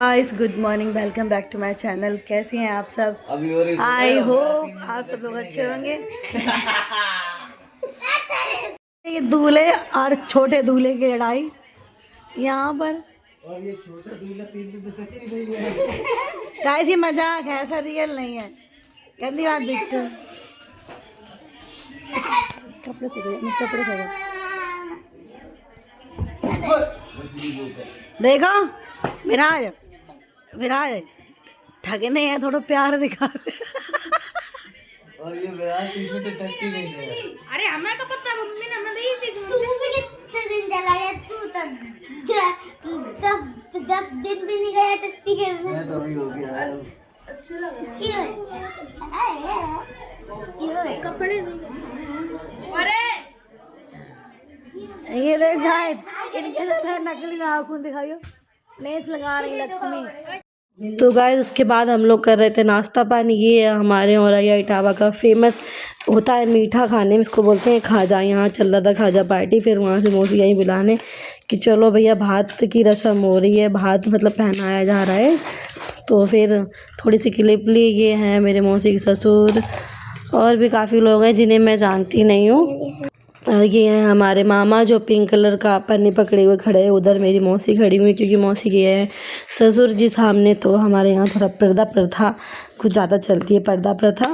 Guys good morning, welcome back to my channel. कैसे हैं आप सब? आई होप आप सब लोग अच्छे होंगे। ये दूल्हे और छोटे दूल्हे की लड़ाई यहाँ पर। और ये छोटा दूल्हा गाइस ये मजाक है, ऐसा रियल नहीं है। गंदी बात बिट्टू। कपड़े से देखो विराज विराज ठगने हैं, थोड़ा प्यार दिखा। और ये विराज इसमें तो टट्टी नहीं है। अरे हमें तो पता, मम्मी ने हमें दी थी। तू भी कितने दिन चला गया? तू तो 10 दिन भी नहीं गया टट्टी के। मैं तो अभी हो गया। अच्छा लग रहा है। कपड़े अरे ये देख गाइस, इनके साथ नकली नाखून दिखाइयो, लेस लगा रही लक्ष्मी। तो गाइस उसके बाद हम लोग कर रहे थे नाश्ता पानी। ये है हमारे औरैया इटावा का फेमस होता है मीठा खाने में, इसको बोलते हैं खाजा। यहाँ चल रहा था खाजा पार्टी, फिर वहाँ से मौसी यहीं बुलाने कि चलो भैया भात की रस्म हो रही है, भात मतलब पहनाया जा रहा है। तो फिर थोड़ी सी क्लिप ली। ये हैं मेरे मौसी के ससुर और भी काफ़ी लोग हैं जिन्हें मैं जानती नहीं हूँ। और ये हैं हमारे मामा जो पिंक कलर का पन्नी पकड़े हुए खड़े हैं। उधर मेरी मौसी खड़ी हुई क्योंकि मौसी के है ससुर जी सामने। तो हमारे यहाँ थोड़ा पर्दा प्रथा कुछ ज़्यादा चलती है, पर्दा प्रथा।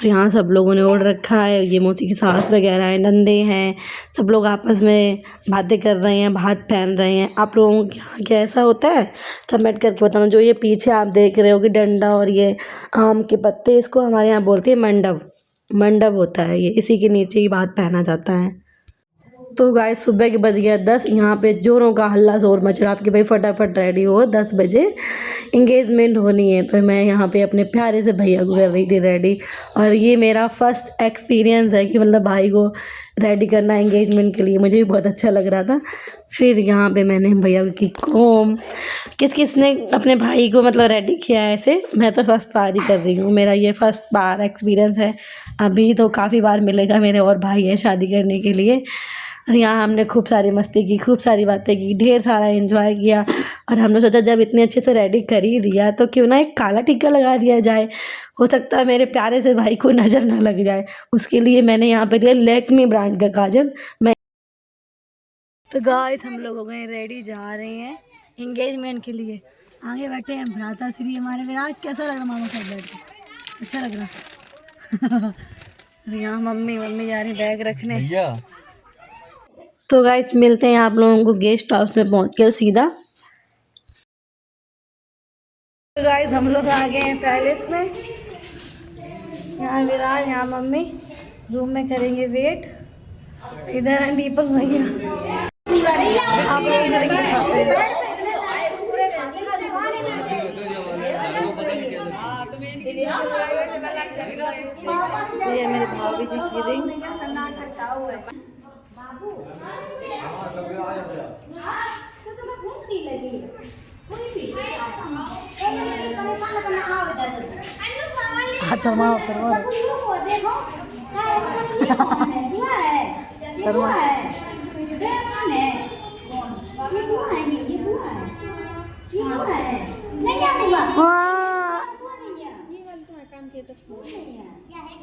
तो यहाँ सब लोगों ने ओढ़ रखा है। ये मौसी की सास वगैरह हैं, नंदे हैं, सब लोग आपस में बातें कर रहे हैं, भात पहन रहे हैं। आप लोगों के यहाँ कैसा होता है कमेंट करके बताना। जो ये पीछे आप देख रहे हो कि डंडा और ये आम के पत्ते, इसको हमारे यहाँ बोलते हैं मंडप। मंडप होता है ये, इसी के नीचे ही भात पहना जाता है। तो गाइस सुबह के बज गया 10। यहाँ पे जोरों का हल्ला शोर मच रहा था कि भाई फटाफट रेडी हो, 10 बजे इंगेजमेंट होनी है। तो मैं यहाँ पे अपने प्यारे से भैया को कर रही थी रेडी। और ये मेरा फर्स्ट एक्सपीरियंस है कि मतलब भाई को रेडी करना एंगेजमेंट के लिए, मुझे भी बहुत अच्छा लग रहा था। फिर यहाँ पे मैंने भैया की कोम किस ने अपने भाई को मतलब रेडी किया है ऐसे। मैं तो फर्स्ट बार ही कर रही हूँ, मेरा ये फर्स्ट बार एक्सपीरियंस है। अभी तो काफ़ी बार मिलेगा, मेरे और भाई हैं शादी करने के लिए। और यहाँ हमने खूब सारी मस्ती की, खूब सारी बातें की, ढेर सारा एंजॉय किया। और हमने सोचा जब इतने अच्छे से रेडी कर ही दिया तो क्यों ना एक काला टिक्का लगा दिया जाए, हो सकता है मेरे प्यारे से भाई को नज़र ना लग जाए। उसके लिए मैंने यहाँ पे लिया लैक्मे ब्रांड का काजल। मैं तो गाइस हम लोग हो गए रेडी, जा रहे हैं इंगेजमेंट के लिए। आगे बैठे हैं भ्राता श्री हमारे विराज। कैसा लग रहा मामा साहब बैठ के? अच्छा लग रहा। यहाँ मम्मी जा रही बैग रखने। तो गाइस मिलते हैं आप लोगों को गेस्ट हाउस में पहुंचकर सीधा। तो गाइस हम लोग आ गए हैं पैलेस में। यहाँ विराज, यहाँ मम्मी रूम में करेंगे वेट। इधर है दीपक भैया। आप लोग ये मेरे भाभी जी की रिंग। शर्मा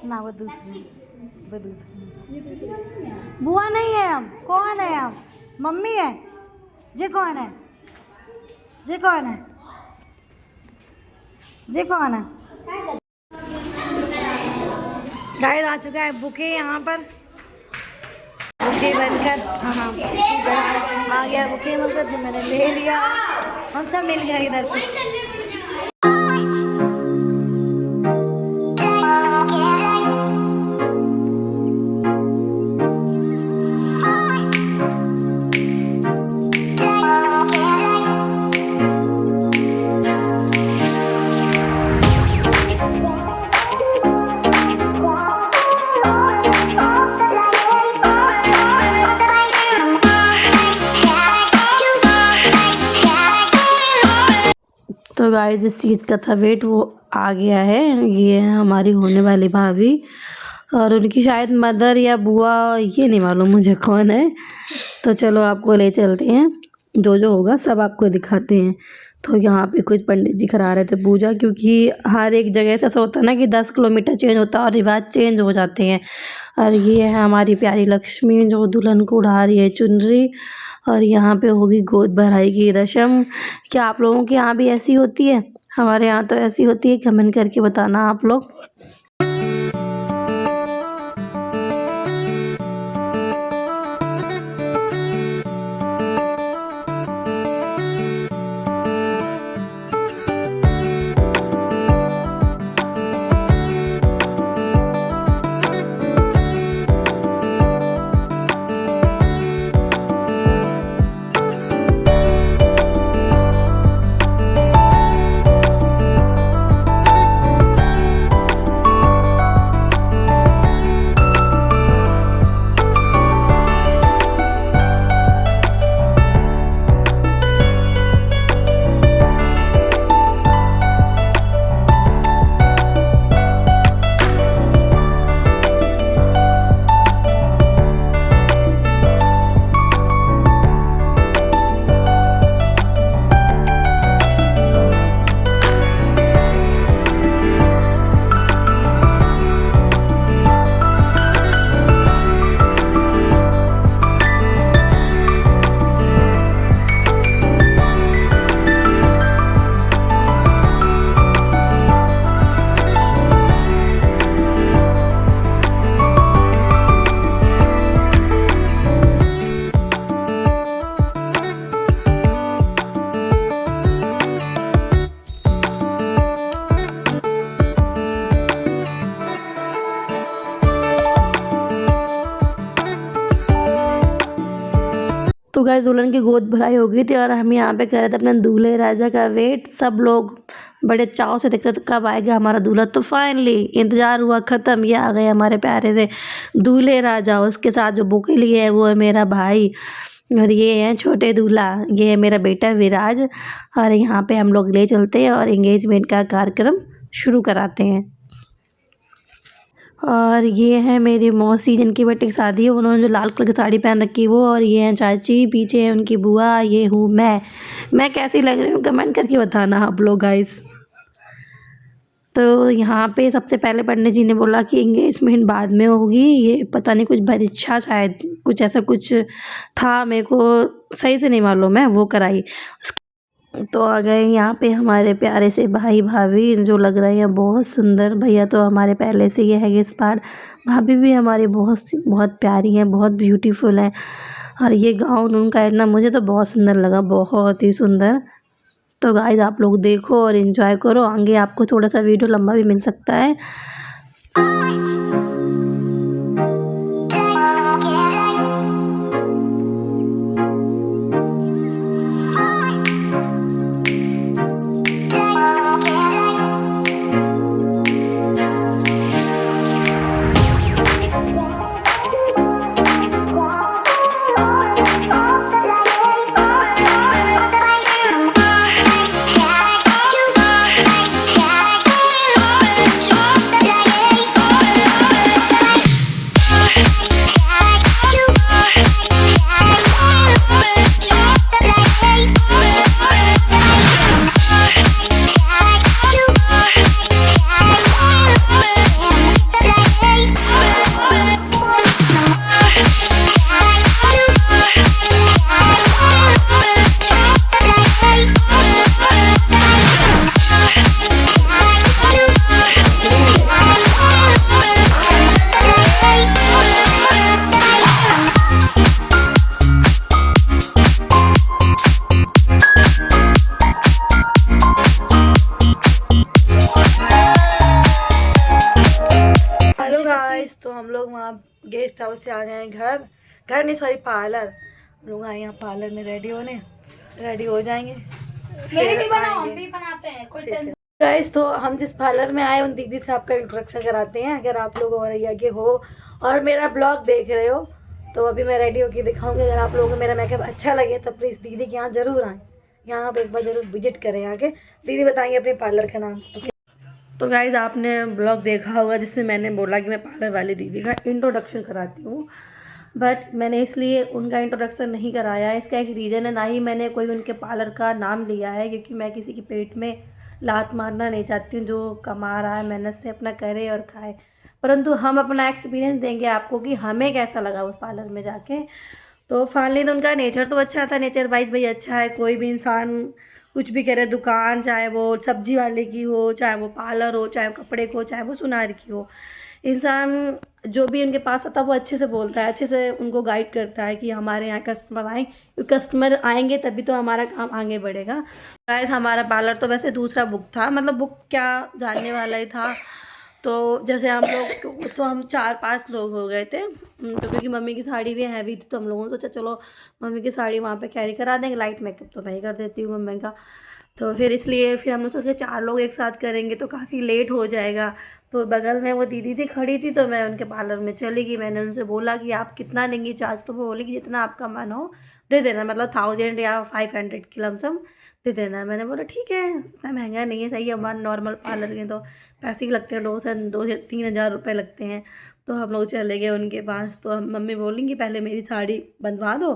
ना, वो दूसरी बुआ नहीं है। हम कौन है? हम मम्मी है। जे कौन है? जे कौन है? जे कौन है? गाइस आ चुका है बुके यहाँ पर। बुके बनकर हाँ आ गया बुके, मतलब जो मैंने ले लिया। हम सब मिल गए इधर पे। तो गाइस जिस चीज़ का था वेट वो आ गया है। ये है हमारी होने वाली भाभी और उनकी शायद मदर या बुआ, ये नहीं मालूम मुझे कौन है। तो चलो आपको ले चलते हैं, जो जो होगा सब आपको दिखाते हैं। तो यहाँ पे कुछ पंडित जी करा रहे थे पूजा, क्योंकि हर एक जगह से ऐसा होता है ना कि 10 किलोमीटर चेंज होता है और रिवाज चेंज हो जाते हैं। और ये है हमारी प्यारी लक्ष्मी जो दुल्हन को उड़ा रही है चुनरी, और यहाँ पे होगी गोद भराई की रस्म। क्या आप लोगों के यहाँ भी ऐसी होती है? हमारे यहाँ तो ऐसी होती है, कमेंट करके बताना आप लोग। तो गाइस दुल्हन की गोद भराई हो गई थी और हम यहाँ पे कर रहे थे अपने दूल्हे राजा का वेट। सब लोग बड़े चाव से देख रहे थे कब आएगा हमारा दूल्हा। तो फाइनली इंतज़ार हुआ ख़त्म, ये आ गए हमारे प्यारे से दूल्हे राजा। उसके साथ जो बुके लिए है वो है मेरा भाई, और ये हैं छोटे दूल्हा, ये है मेरा बेटा विराज। और यहाँ पे हम लोग ले चलते हैं और एंगेजमेंट का कार्यक्रम शुरू कराते हैं। और ये है मेरी मौसी जिनकी बेटी की शादी है, उन्होंने जो लाल कलर की साड़ी पहन रखी है वो। और ये हैं चाची, पीछे है उनकी बुआ, ये हूँ मैं कैसी लग रही हूँ कमेंट करके बताना आप लोग गाइस। तो यहाँ पे सबसे पहले पंडित जी ने बोला कि एंगेजमेंट बाद में होगी, ये पता नहीं कुछ परीक्षा शायद कुछ ऐसा कुछ था, मेरे को सही से नहीं मालूम है, वो कराई। तो आ गए यहाँ पे हमारे प्यारे से भाई भाभी जो लग रहे हैं बहुत सुंदर। भैया तो हमारे पहले से ये है गेस्ट पार्ट, भाभी भी हमारी बहुत प्यारी हैं, बहुत ब्यूटीफुल हैं। और ये गाउन उनका इतना मुझे तो बहुत सुंदर लगा, बहुत ही सुंदर। तो गाइस आप लोग देखो और इन्जॉय करो, आगे आपको थोड़ा सा वीडियो लंबा भी मिल सकता है। तो हम लोग वहाँ गेस्ट हाउस से आ गए हैं घर नहीं सॉरी पार्लर। हम लोग आए यहाँ पार्लर में रेडी हो जाएंगे। मेरे भी बनाओ, हम भी बनाते हैं, कोई टेंशन। गाइस तो हम जिस पार्लर में आए उन दीदी से आपका इंट्रोडक्शन कराते हैं। अगर आप लोग औरैया के हो और मेरा ब्लॉग देख रहे हो तो अभी मैं रेडी होकर दिखाऊंगी। अगर आप लोगों को मेरा मेकअप अच्छा लगे तो प्लीज़ दीदी के यहाँ ज़रूर आएँ, यहाँ पर एक बार ज़रूर विजिट करें आके। दीदी बताएंगे अपने पार्लर का नाम। तो गाइज़ आपने ब्लॉग देखा होगा जिसमें मैंने बोला कि मैं पार्लर वाली दीदी का इंट्रोडक्शन कराती हूँ। बट मैंने इसलिए उनका इंट्रोडक्शन नहीं कराया है। इसका एक रीज़न है, ना ही मैंने कोई उनके पार्लर का नाम लिया है, क्योंकि मैं किसी के पेट में लात मारना नहीं चाहती हूँ। जो कमा रहा है मेहनत से अपना करे और खाए, परंतु हम अपना एक्सपीरियंस देंगे आपको कि हमें कैसा लगा उस पार्लर में जाके। तो फाइनली तो उनका नेचर तो अच्छा था, नेचर वाइज भाई अच्छा है। कोई भी इंसान कुछ भी करे, दुकान चाहे वो सब्जी वाले की हो, चाहे वो पार्लर हो, चाहे कपड़े को, चाहे वो सुनार की हो, इंसान जो भी उनके पास आता है वो अच्छे से बोलता है, अच्छे से उनको गाइड करता है कि हमारे यहाँ कस्टमर आए, क्योंकि कस्टमर आएंगे तभी तो हमारा काम आगे बढ़ेगा। शायद हमारा पार्लर तो वैसे दूसरा बुक था, मतलब बुक क्या जानने वाला ही था। तो जैसे हम लोग तो हम 4-5 लोग हो गए थे, तो क्योंकि मम्मी की साड़ी भी हैवी थी, तो हम लोगों ने सोचा चलो मम्मी की साड़ी वहाँ पे कैरी करा देंगे, लाइट मेकअप तो मैं ही कर देती हूँ मम्मी का। तो फिर इसलिए फिर हम लोग सोचे 4 लोग एक साथ करेंगे तो काफ़ी लेट हो जाएगा। तो बगल में वो दीदी थी खड़ी थी, तो मैं उनके पार्लर में चली गई। मैंने उनसे बोला कि आप कितना लेंगी चार्ज, तो वो बोली कि जितना आपका मन हो दे देना, मतलब 1000 या 500 की लमसम दे देना। मैंने बोला ठीक है, इतना महंगा नहीं है, सही है। हमारे नॉर्मल पार्लर के तो पैसे ही लगते हैं, 2 से 3 हज़ार रुपये लगते हैं। तो हम लोग चले गए उनके पास। तो हम मम्मी बोलेंगी पहले मेरी साड़ी बनवा दो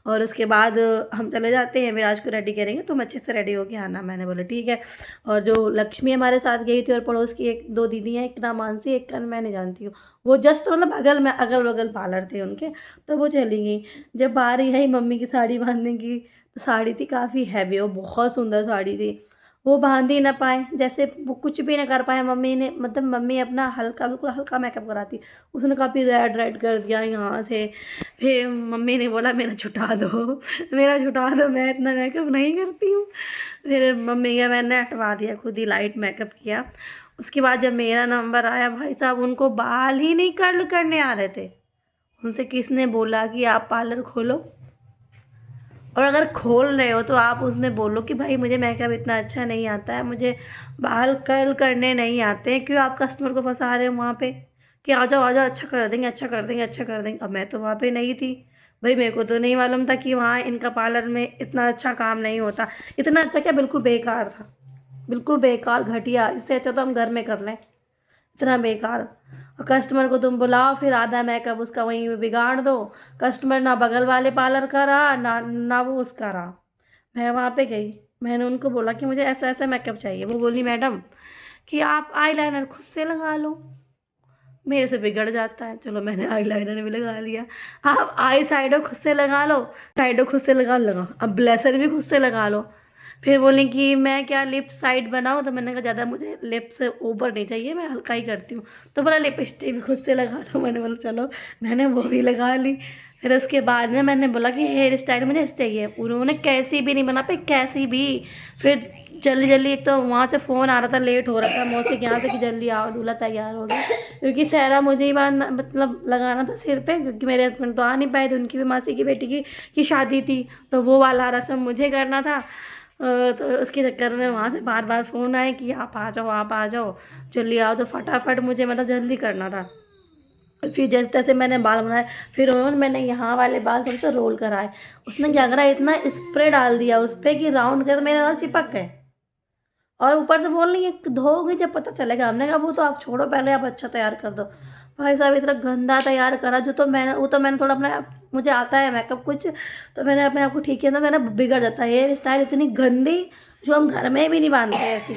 और उसके बाद हम चले जाते हैं, विराज को रेडी करेंगे, तुम अच्छे से रेडी होके आना। मैंने बोला ठीक है। और जो लक्ष्मी हमारे साथ गई थी और पड़ोस की 1-2 दीदी हैं, एक नाम मानसी, एक का मैं नहीं जानती हूँ, वो जस्ट मतलब अगल बगल पार्लर थे उनके, तो वो चली गई। जब बारी आई मम्मी की साड़ी बांधने की, तो साड़ी थी काफ़ी हैवी, वो बहुत सुंदर साड़ी थी, वो बांध ही ना पाए, जैसे वो कुछ भी ना कर पाए। मम्मी ने मतलब मम्मी अपना हल्का, बिल्कुल हल्का मेकअप कराती, उसने काफ़ी रेड कर दिया यहाँ से। फिर मम्मी ने बोला मेरा छुटा दो मेरा छुटा दो, मैं इतना मेकअप नहीं करती हूँ। फिर मम्मी का मैंने हटवा दिया, खुद ही लाइट मेकअप किया। उसके बाद जब मेरा नंबर आया, भाई साहब उनको बाल ही नहीं कर्ल करने आ रहे थे। उनसे किसने बोला कि आप पार्लर खोलो, और अगर खोल रहे हो तो आप उसमें बोलो कि भाई मुझे मेकअप इतना अच्छा नहीं आता है, मुझे बाल कर्ल करने नहीं आते हैं। क्यों आप कस्टमर को फंसा रहे हो वहाँ पे कि आ जाओ अच्छा कर देंगे, अच्छा कर देंगे, अच्छा कर देंगे। अब मैं तो वहाँ पे नहीं थी भाई, मेरे को तो नहीं मालूम था कि वहाँ इनका पार्लर में इतना अच्छा काम नहीं होता। इतना अच्छा क्या, बिल्कुल बेकार था, बिल्कुल बेकार घटिया। इससे अच्छा तो हम घर में कर लें, इतना बेकार। और कस्टमर को तुम बुलाओ, फिर आधा मेकअप उसका वहीं पे बिगाड़ दो। कस्टमर ना बगल वाले पार्लर का रहा, ना वो उसका रहा। मैं वहाँ पे गई, मैंने उनको बोला कि मुझे ऐसा ऐसा मेकअप चाहिए। वो बोली मैडम कि आप आईलाइनर खुद से लगा लो, मेरे से बिगड़ जाता है। चलो मैंने आईलाइनर भी लगा लिया। आप आई साइडो खुद से लगा लो, साइडो खुद से लगा, अब ब्लेसर भी खुद से लगा लो। फिर बोली कि मैं क्या लिप्स साइड बनाऊँ, तो मैंने कहा ज़्यादा मुझे लिप्स ऊपर नहीं चाहिए, मैं हल्का ही करती हूँ। तो बोला लिपस्टिक भी खुद से लगा लो। मैंने बोला चलो, मैंने वो भी लगा ली। फिर उसके बाद में मैंने बोला कि हेयर स्टाइल मुझे ऐसे चाहिए। उन्होंने कैसी भी नहीं बना पाई, कैसी भी। फिर जल्दी जल्दी, एक तो वहाँ से फ़ोन आ रहा था, लेट हो रहा था मौसी के यहाँ से कि जल्दी आओ दूल्हा तैयार हो गया, क्योंकि सहरा मुझे ही बांधना मतलब लगाना था सिर पे, क्योंकि मेरे हस्बैंड तो आ नहीं पाए थे, उनकी भी मासी की बेटी की शादी थी, तो वो वाला रस्म मुझे करना था। तो उसके चक्कर में वहाँ से बार बार फ़ोन आए कि आप आ जाओ, आप आ जाओ, जल्दी आओ। तो फटाफट मुझे मतलब जल्दी करना था। फिर जैसे तैसे मैंने बाल बनाए, फिर उन्होंने मैंने यहाँ वाले बाल थोड़े से रोल कराए। उसने क्या करा, इतना स्प्रे डाल दिया उस पर कि राउंड कर मेरे बाल चिपक गए। और ऊपर से बोल रही है धोओगे जब पता चलेगा। हमने कहा वो तो आप छोड़ो, पहले आप अच्छा तैयार कर दो। भाई साहब इतना गंदा तैयार करा, वो तो मैंने थोड़ा अपने मुझे आता है मेकअप कुछ, तो मैंने अपने आप को ठीक किया था। मैंने बिगड़ जाता है हेयर स्टाइल, इतनी गंदी जो हम घर में भी नहीं बांधते ऐसी,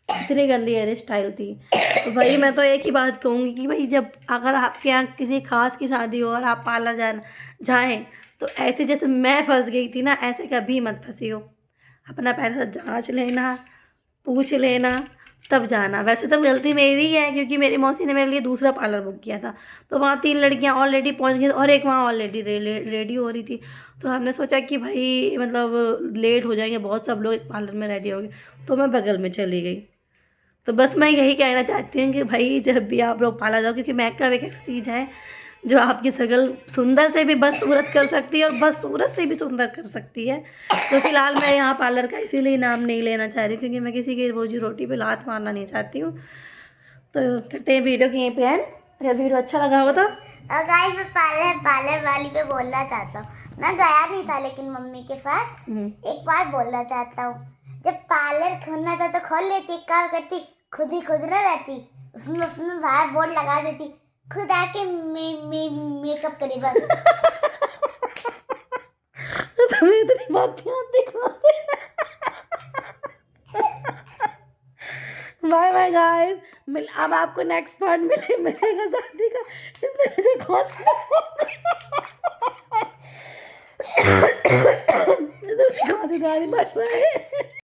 इतनी गंदी हेयर स्टाइल थी। तो भाई मैं तो एक ही बात कहूँगी कि भाई जब अगर आपके यहाँ किसी खास की शादी हो और आप पार्लर जाएँ, तो ऐसे जैसे मैं फंस गई थी ना, ऐसे कभी मत फंसी हो। अपना पहले से जाँच लेना, पूछ लेना, तब जाना। वैसे तो गलती मेरी ही है, क्योंकि मेरी मौसी ने मेरे लिए दूसरा पार्लर बुक किया था, तो वहाँ 3 लड़कियाँ ऑलरेडी पहुँच गई और एक वहाँ ऑलरेडी रेडी हो रही थी। तो हमने सोचा कि भाई मतलब लेट हो जाएंगे बहुत, सब लोग एक पार्लर में रेडी हो गए, तो मैं बगल में चली गई। तो बस मैं यही कहना चाहती हूँ कि भाई जब भी आप लोग पार्लर जाओ, क्योंकि मेकअप एक ऐसी चीज़ है जो आपकी शक्ल सुंदर से भी बदसूरत कर सकती है और बदसूरत से भी सुंदर कर सकती है। तो फिलहाल मैं यहाँ पार्लर का इसीलिए नाम नहीं लेना चाह रही हूँ, क्योंकि मैं किसी की रोजी रोटी पे लात मारना नहीं चाहती हूँ। तो करते हैं वीडियो की यहीं पे एंड। अगर वीडियो अच्छा लगा हो तो गाइस मैं पार्लर वाली पे बोलना चाहता हूँ। मैं गया नहीं था लेकिन मम्मी के साथ एक बार बोलना चाहता हूँ। जब पार्लर खोलना था तो खोल लेती, काम करती, खुद ही खुद ना रहती, उसमें बाहर बोर्ड लगा देती, खुद आके मेकअप करे बस। तुम्हें इतनी बातें आती बाय बाय गाइस, अब आपको नेक्स्ट पार्ट मिलेगा शादी का। इसमें मुझे खांसी आ रही है।